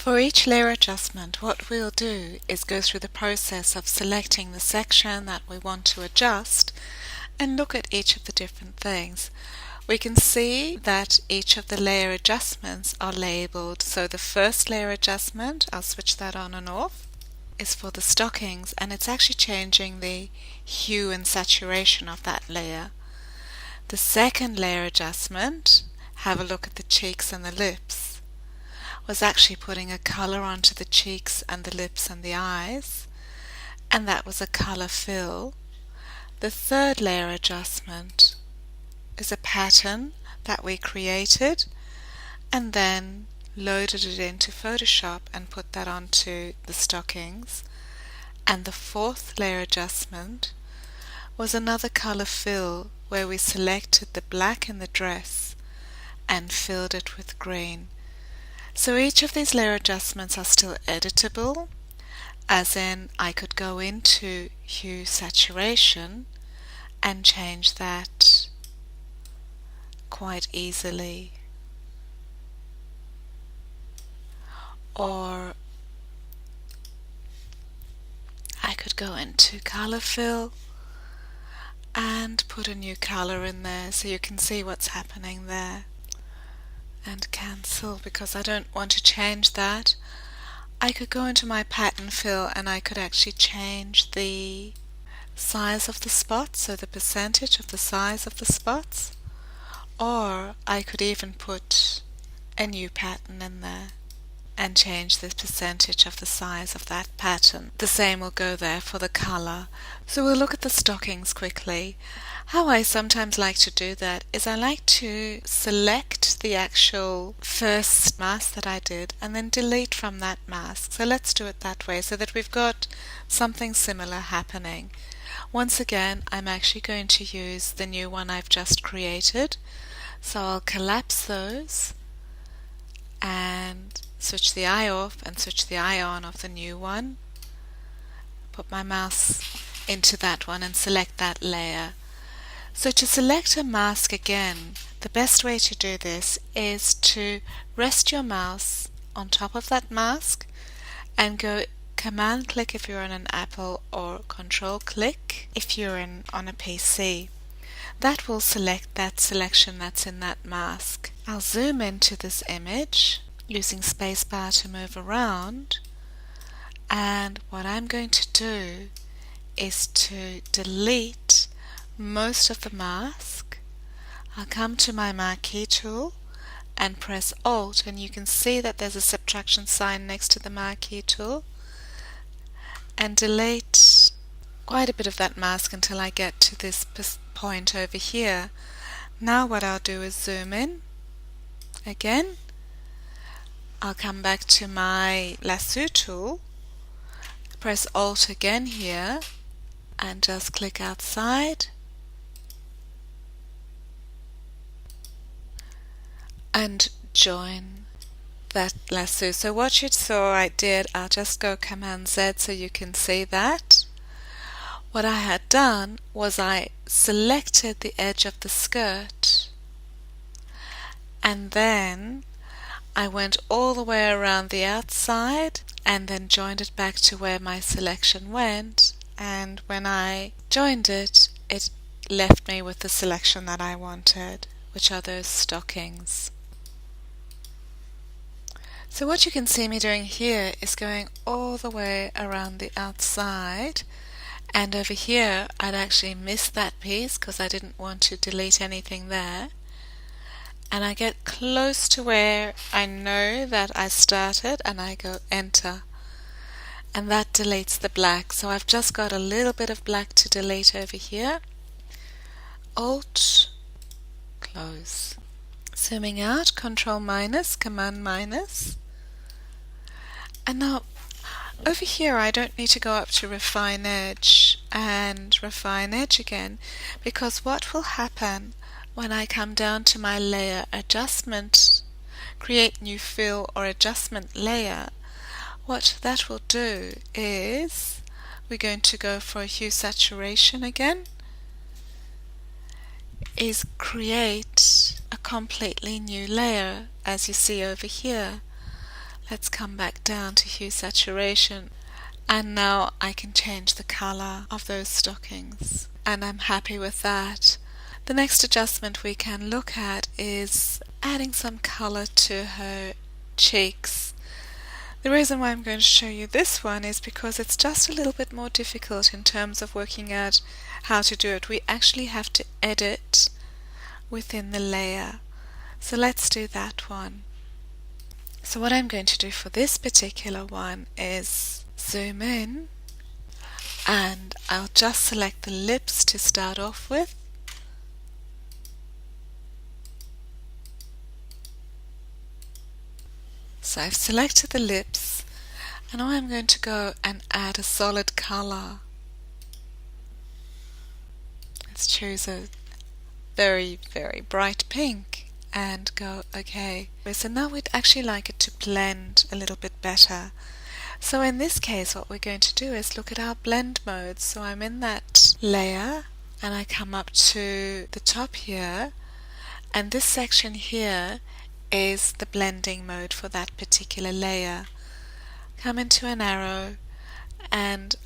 For each layer adjustment, what we'll do is go through the process of selecting the section that we want to adjust and look at each of the different things. We can see that each of the layer adjustments are labeled. So the first layer adjustment, I'll switch that on and off, is for the stockings, and it's actually changing the hue and saturation of that layer. The second layer adjustment, have a look at the cheeks and the lips, was actually putting a color onto the cheeks and the lips and the eyes, and that was a color fill. The third layer adjustment is a pattern that we created and then loaded it into Photoshop and put that onto the stockings. And the fourth layer adjustment was another color fill where we selected the black in the dress and filled it with green. So each of these layer adjustments are still editable, as in I could go into hue saturation and change that quite easily. Or I could go into color fill and put a new color in there so you can see what's happening there. And cancel because I don't want to change that. I could go into my pattern fill and I could actually change the size of the spots, so the percentage of the size of the spots, or I could even put a new pattern in there and change the percentage of the size of that pattern. The same will go there for the color. So we'll look at the stockings quickly. How I sometimes like to do that is I like to select the actual first mask that I did and then delete from that mask. So let's do it that way so that we've got something similar happening. Once again, I'm actually going to use the new one I've just created. So I'll collapse those and switch the eye off and switch the eye on of the new one. Put my mouse into that one and select that layer. So to select a mask again, the best way to do this is to rest your mouse on top of that mask and go Command click if you're on an Apple or Control click if you're on a PC. That will select that selection that's in that mask. I'll zoom into this image using spacebar to move around, and what I'm going to do is to delete most of the mask. I'll come to my marquee tool and press Alt, and you can see that there's a subtraction sign next to the marquee tool, and delete quite a bit of that mask until I get to this point over here. Now what I'll do is zoom in again. I'll come back to my lasso tool, press Alt again here, and just click outside and join that lasso. So what you saw I did, I'll just go Command Z so you can see that. What I had done was I selected the edge of the skirt and then I went all the way around the outside and then joined it back to where my selection went, and when I joined it, it left me with the selection that I wanted, which are those stockings. So what you can see me doing here is going all the way around the outside, and over here I'd actually missed that piece because I didn't want to delete anything there. And I get close to where I know that I started and I go Enter. And that deletes the black. So I've just got a little bit of black to delete over here. Alt, close. Zooming out, Control minus, Command minus. And now over here I don't need to go up to Refine Edge and Refine Edge again, because what will happen when I come down to my layer adjustment, create new fill or adjustment layer, what that will do is we're going to go for a hue saturation again, is create a completely new layer as you see over here. Let's come back down to hue saturation, and now I can change the color of those stockings, and I'm happy with that. The next adjustment we can look at is adding some color to her cheeks. The reason why I'm going to show you this one is because it's just a little bit more difficult in terms of working out how to do it. We actually have to edit within the layer. So let's do that one. So what I'm going to do for this particular one is zoom in, and I'll just select the lips to start off with. So I've selected the lips, and now I'm going to go and add a solid color. Let's choose a very, very bright pink and go OK. So now we'd actually like it to blend a little bit better. So in this case what we're going to do is look at our blend modes. So I'm in that layer and I come up to the top here, and this section here is the blending mode for that particular layer. Come into an arrow, and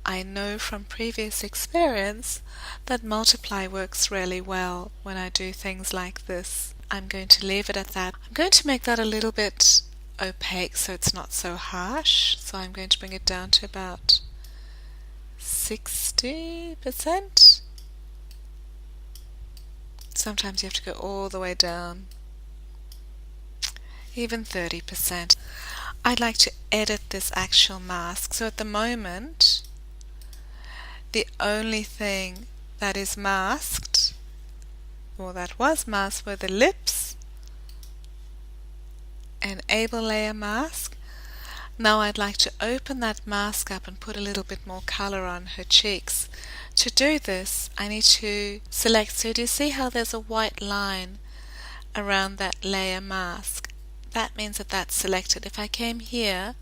I know from previous experience that multiply works really well when I do things like this. I'm going to leave it at that. I'm going to make that a little bit opaque so it's not so harsh. So I'm going to bring it down to about 60%. Sometimes you have to go all the way down. Even 30%. I'd like to edit this actual mask. So at the moment, the only thing that is masked, or that was masked, were the lips. Enable layer mask. Now I'd like to open that mask up and put a little bit more color on her cheeks. To do this, I need to select, so do you see how there's a white line around that layer mask? That means that that's selected. If I came here,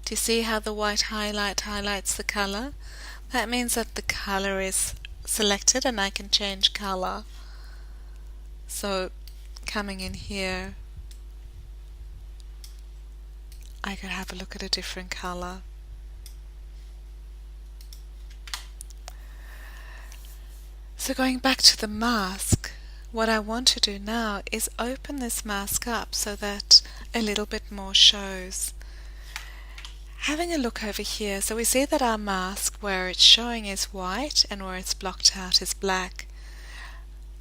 do you see how the white highlight highlights the color? That means that the color is selected and I can change color. So coming in here, I could have a look at a different color. So going back to the mask, what I want to do now is open this mask up so that a little bit more shows. Having a look over here, so we see that our mask, where it's showing is white and where it's blocked out is black.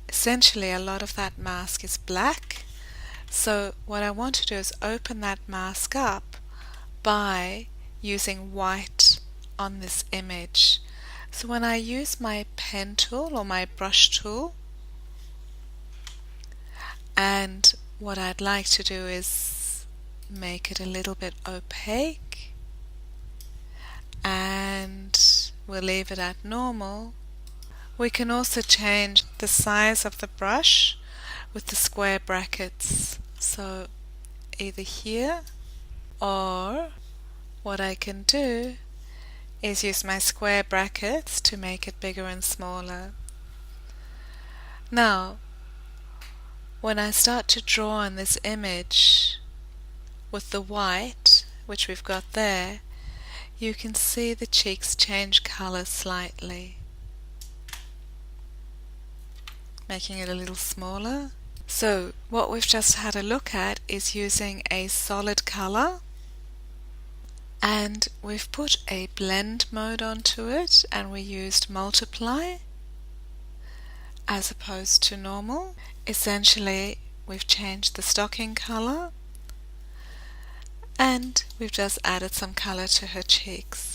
Essentially a lot of that mask is black. So what I want to do is open that mask up by using white on this image. So when I use my pen tool or my brush tool, and what I'd like to do is make it a little bit opaque, and we'll leave it at normal. We can also change the size of the brush with the square brackets. So either here, or what I can do is use my square brackets to make it bigger and smaller. Now when I start to draw on this image with the white, which we've got there, you can see the cheeks change color slightly, making it a little smaller. So what we've just had a look at is using a solid color, and we've put a blend mode onto it, and we used multiply as opposed to normal. Essentially we've changed the stocking color and we've just added some color to her cheeks.